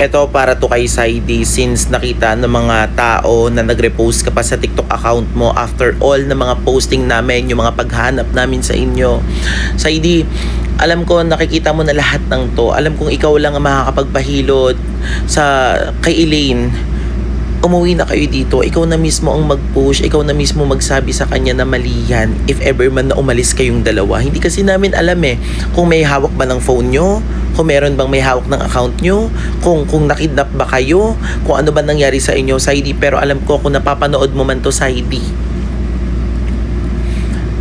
Ito para to kay Saidi, since nakita ng mga tao na nagrepost ka pa sa TikTok account mo after all na mga posting namin, yung mga paghanap namin sa inyo. Saidi, alam ko nakikita mo na lahat ng to. Alam kong ikaw lang ang makakapagpahilot sa kay Elaine. Umuwi na kayo dito. Ikaw na mismo ang mag-push. Ikaw na mismo magsabi sa kanya na mali yan if ever man na umalis kayong dalawa. Hindi kasi namin alam kung may hawak ba ng phone nyo, kung meron bang may hawak ng account nyo, kung nakidnap ba kayo, kung ano ba nangyari sa inyo, Saidi. Pero alam ko kung napapanood mo man to, Saidi.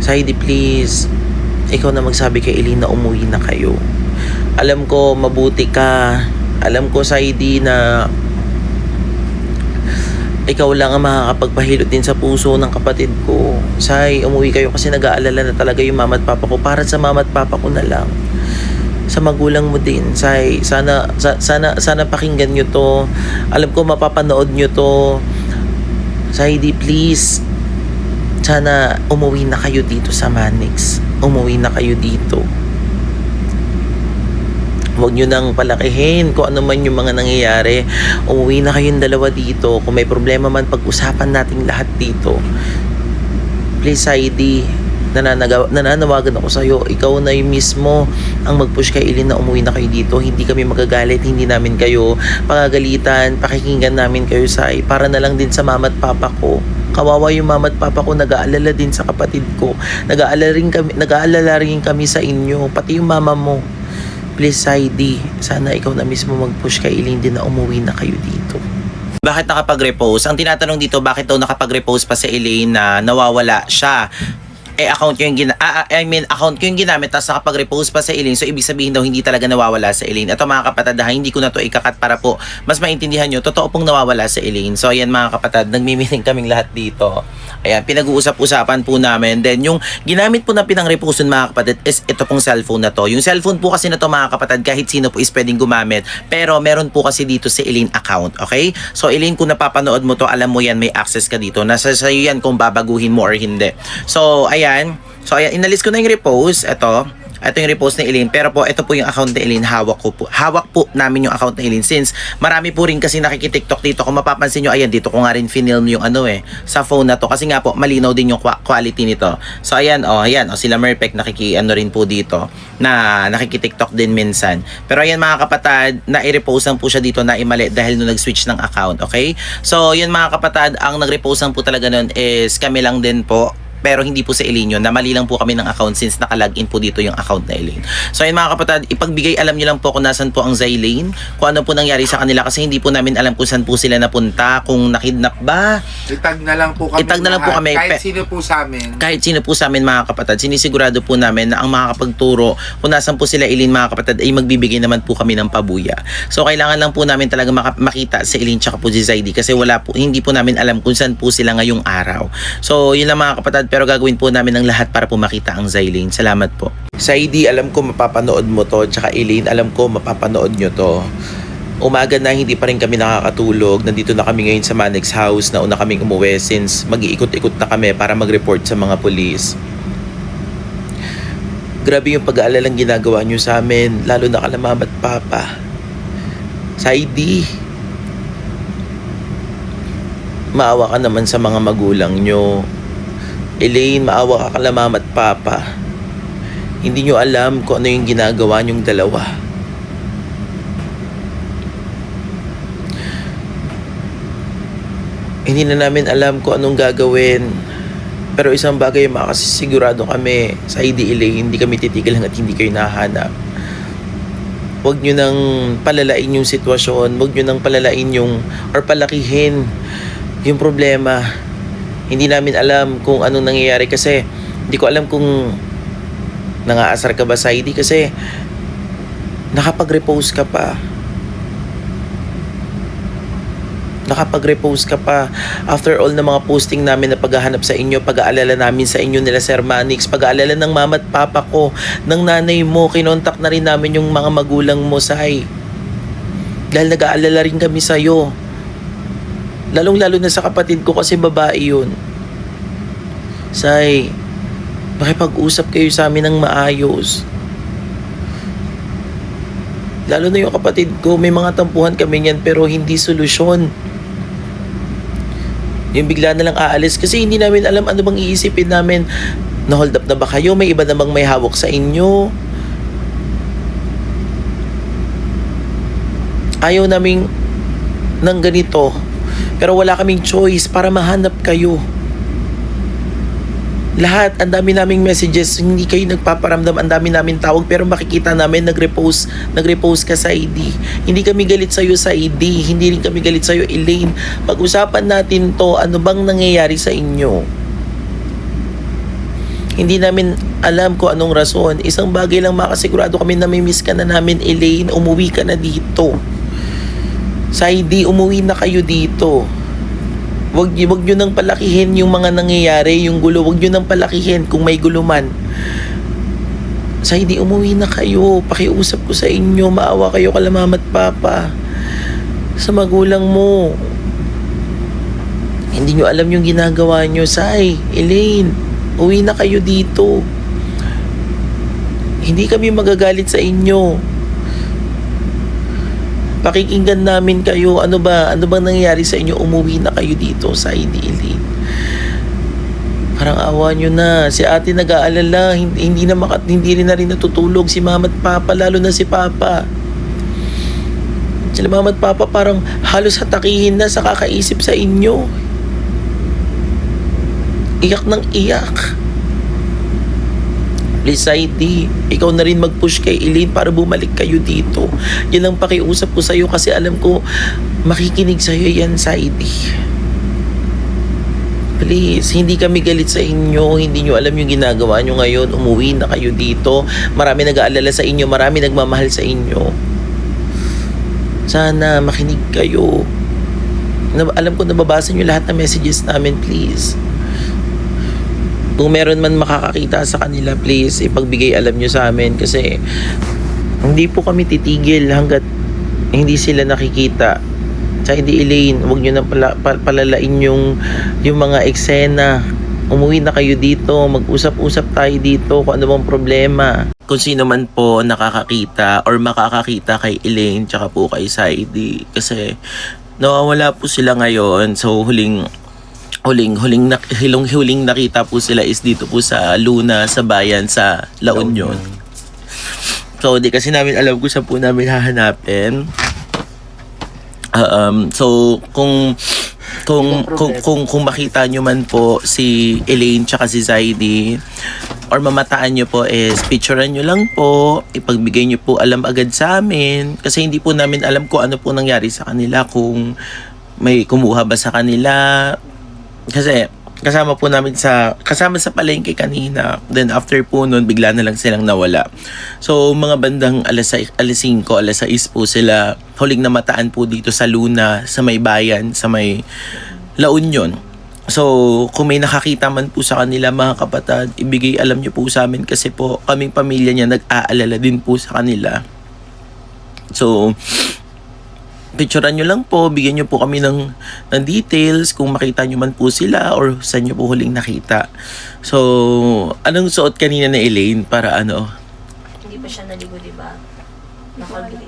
Saidi, please. Ikaw na magsabi kay Elaine na umuwi na kayo. Alam ko mabuti ka. Alam ko, Saidi, na ikaw lang ang makakapagpahilot din sa puso ng kapatid ko. Say, umuwi kayo kasi nag-aalala na talaga yung mama at papa ko. Para sa mama at papa ko na lang. Sa magulang mo din. Say, sana pakinggan nyo to. Alam ko mapapanood nyo to. Say, di please. Sana umuwi na kayo dito sa Manix. Umuwi na kayo dito. Huwag nyo nang palakihin kung ano man yung mga nangyayari. Umuwi na kayong dalawa dito. Kung may problema man, pag-usapan natin lahat dito. Please, Saidi, nananawagan ako sa'yo. Ikaw na yung mismo ang mag-push kay Elaine na umuwi na kayo dito. Hindi kami magagalit, hindi namin kayo pagagalitan, pakikinggan namin kayo, Sai. Para na lang din sa mama at papa ko. Kawawa yung mama at papa ko, nag-aalala din sa kapatid ko. Nag-aalala rin kami sa inyo, pati yung mama mo. Please, Saidi, sana ikaw na mismo mag-push kay Elaine din na umuwi na kayo dito. Bakit nakapag-repost? Ang tinatanong dito, bakit daw nakapag-repost pa si Elaine na nawawala siya? Account ko yung account ko yung ginamit, tapos nakapag-repost pa sa Elaine. So ibig sabihin daw hindi talaga nawawala sa Elaine. Ito mga kapatid, hindi ko na to ikakat para po mas maintindihan nyo, totoo pong nawawala sa Elaine. So ayan mga kapatid, nagmi-meeting kaming lahat dito. Ayan, pinag-uusap-usapan po namin. Then yung ginamit po na pinang-repost mga kapatid is ito pong cellphone na to. Yung cellphone po kasi na to mga kapatid, kahit sino po is pwedeng gumamit. Pero meron po kasi dito si Elaine account, okay? So Elaine, kung napapanood mo to, alam mo yan, may access ka dito. Nasa sa'yo yan kung babaguhin mo or hindi. So ayan, inalis ko na yung repost. Ito yung repost ni Elaine. Pero po, ito po yung account ni Elaine. Hawak po namin yung account ni Elaine. Since marami po rin kasi nakikitiktok dito. Kung mapapansin nyo, ayan, dito ko nga rin finilm yung sa phone na to. Kasi nga po, malinaw din yung quality nito. So ayan, sila Merpek rin po dito na nakikitiktok din minsan. Pero ayan mga kapatid, na-repost lang po siya dito na imali dahil nung nag-switch ng account. Okay? So yan mga kapatid, ang nag-repost lang po talaga nun is kami lang din po. Pero hindi po sa Elaine yun. Namali lang po kami ng account since nakalagin po dito yung account na Elaine. So ayun mga kapatid, ipagbigay alam nyo lang po kung nasan po ang Zylane, kung ano po nangyari sa kanila kasi hindi po namin alam kung saan po sila napunta, kung nakidnap ba. Itag na lang po kami. Kahit sino po sa amin. Kahit sino po sa amin mga kapatid, sinisigurado po namin na ang makakapagturo kung nasan po sila Elaine mga kapatid ay magbibigay naman po kami ng pabuya. So kailangan lang po namin talaga makita si Elaine tsaka po si Zaidi kasi hindi po namin alam kung saan po sila ngayong araw. So yun lang mga kapatid, pero gagawin po namin ang lahat para po makita ang Zylane. Salamat po. Saidi, alam ko mapapanood mo to, tsaka Elaine, alam ko mapapanood nyo to. Umaga na, hindi pa rin kami nakakatulog. Nandito na kami ngayon sa Manix house. Nauna kaming umuwi since mag-iikot-ikot na kami para mag-report sa mga pulis. Grabe yung pag-aalalang ginagawa nyo sa amin, lalo na kala mama at papa. Saidi, maawa ka naman sa mga magulang nyo. Elaine, maawa ka kala mama at papa. Hindi nyo alam kung ano yung ginagawa nyong dalawa. Hindi na namin alam kung anong gagawin. Pero isang bagay makasisigurado kami, Saidi, Elaine, hindi kami titigil hanggat hindi kayo nahanap. Huwag nyo nang palalain yung sitwasyon. Huwag nyo nang palalain or palakihin yung problema. Hindi namin alam kung anong nangyayari kasi hindi ko alam kung nangaasar ka ba, Saidi, kasi nakapag-repost ka pa. After all na mga posting namin na paghahanap sa inyo, pag-aalala namin sa inyo nila Sir Manix, pag-aalala ng mama at papa ko, ng nanay mo, kinontak na rin namin yung mga magulang mo, Sai. Dahil nag-aalala rin kami sa'yo. Lalong-lalo na sa kapatid ko kasi babae yun. Say, makipag-usap kayo sa amin ng maayos. Lalo na yung kapatid ko, may mga tampuhan kami niyan pero hindi solusyon. Yung bigla na lang aalis kasi hindi namin alam ano bang iisipin namin. Na-hold up na ba kayo? May iba namang may hawak sa inyo. Ayaw naming ng ganito. Pero wala kaming choice para mahanap kayo. Lahat, ang dami naming messages, hindi kayo nagpaparamdam, ang dami namin tawag, pero makikita namin nag-repost ka sa ID. Hindi kami galit sa'yo sa ID, hindi rin kami galit sa'yo, Elaine. Pag-usapan natin to, ano bang nangyayari sa inyo? Hindi namin alam kung anong rason. Isang bagay lang makasigurado kami na may miss ka na namin, Elaine, umuwi ka na dito. Sa ID, umuwi na kayo dito. Wag nyo nang palakihin yung mga nangyayari, yung gulo. Wag nyo nang palakihin kung may gulo man. Sa hindi, umuwi na kayo. Pakiusap ko sa inyo. Maawa kayo kala mama at papa. Sa magulang mo. Hindi nyo alam yung ginagawa nyo. Say, Elaine, uwi na kayo dito. Hindi kami magagalit sa inyo. Pakikinggan namin kayo. Ano bang nangyayari sa inyo? Umuwi na kayo dito sa ID, Elaine. Parang awa nyo na. Si ate nag-aalala. Hindi rin na rin natutulog si mama at papa. Lalo na si papa. Sila mama at papa parang halos hatakihin na sa kakaisip sa inyo. Iyak ng iyak. Please, ID, ikaw na rin mag-push kay Elaine para bumalik kayo dito. Yan ang pakiusap ko sa'yo kasi alam ko makikinig sa'yo yan, ID. Please, hindi kami galit sa inyo. Hindi nyo alam yung ginagawa nyo ngayon. Umuwi na kayo dito. Marami nag-aalala sa inyo. Marami nagmamahal sa inyo. Sana makinig kayo. Alam ko nababasa nyo lahat ng messages namin, please. Kung meron man makakakita sa kanila, please, ipagbigay alam nyo sa amin kasi hindi po kami titigil hanggat hindi sila nakikita. Sa hindi, Elaine, huwag nyo na palalain yung mga eksena. Umuwi na kayo dito, mag-usap-usap tayo dito kung ano bang problema. Kung sino man po nakakakita or makakakita kay Elaine tsaka po kay Saidi kasi nawawala po sila ngayon. So huling nakita po sila is dito po sa Luna, sa bayan, sa La Union. So di kasi namin alam kung saan po namin hahanapin. So kung makita nyo man po si Elaine tsaka si Zaidi or mamataan nyo po is picturean nyo lang po, ipagbigay nyo po alam agad sa amin kasi hindi po namin alam kung ano po nangyari sa kanila, kung may kumuha ba sa kanila. Kasi kasama sa palengke kanina. Then after po nun, bigla na lang silang nawala. So mga bandang alas 5, alas 6 po sila huling namataan po dito sa Luna, sa may bayan, sa may La Union. So kung may nakakita man po sa kanila mga kapatid, ibigay alam nyo po sa amin kasi po kaming pamilya niya nag-aalala din po sa kanila. So picturean nyo lang po, bigyan nyo po kami ng details kung makita nyo man po sila or saan nyo po huling nakita. So, anong suot kanina na Elaine para ano? Hindi pa siya naligo, diba? Naka-gray.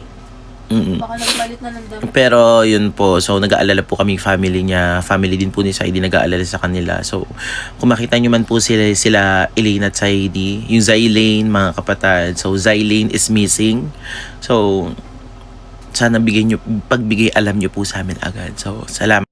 Baka nagpalit na ng damit. Pero yun po, so nag-aalala po kaming family niya, family din po ni Saidi nag-aalala sa kanila. So, kung makita nyo man po sila Elaine at Saidi, yung Zylane, mga kapatid. So, Zylane is missing. So, sana pagbigay alam nyo po sa amin agad. So, salamat.